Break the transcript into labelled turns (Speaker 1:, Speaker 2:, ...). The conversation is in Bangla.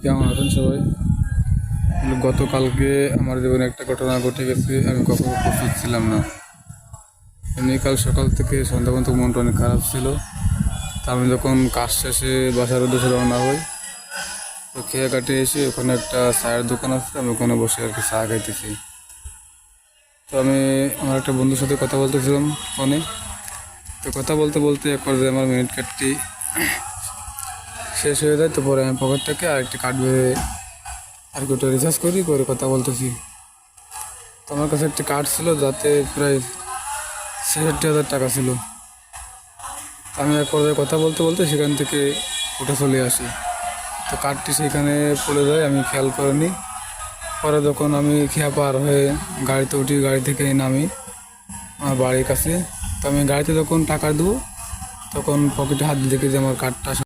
Speaker 1: কেমন আছেন সবাই? গতকালকে আমার জীবনে একটা ঘটনা ঘটে গেছে, আমি কখনো প্রস্তুত ছিলাম না। এমনি কাল সকাল থেকে সন্ধ্যা পর্যন্ত মনটা অনেক খারাপ ছিল। তা আমি যখন কাজ শেষে বাসার উদ্দেশ্যে রওনা হই, তো খেয়ে কাটে এসে ওখানে একটা চায়ের দোকান আছে, আমি ওখানে বসে আর কি চা খাইতেছি। তো আমি আমার একটা বন্ধুর সাথে কথা বলতেছিলাম ফোনে। তো কথা বলতে বলতে এক পর্যায়ে আমার মিনিট কার্ডটি শেষ হয়ে যায়। তো পরে আমি পকেট থেকে আরেকটি কার্ড বের আর কি ওটা রিচার্জ করে কথা বলতেছি। তো আমার কাছে একটি কার্ড ছিল যাতে প্রায় ৬৬,০০০ টাকা ছিল। আমি এক পর্যায়ে কথা বলতে বলতে সেখান থেকে উঠে চলে আসি। তো কার্ডটি সেখানে পড়ে যায়, আমি খেয়াল করিনি। পরে যখন আমি খেয়া পার হয়ে গাড়িতে উঠি, গাড়ি থেকে নামি আমার বাড়ির কাছে, তো আমি গাড়িতে যখন টাকা দেবো তখন পকেটে হাত দিয়ে দেখি যে আমার কার্ডটা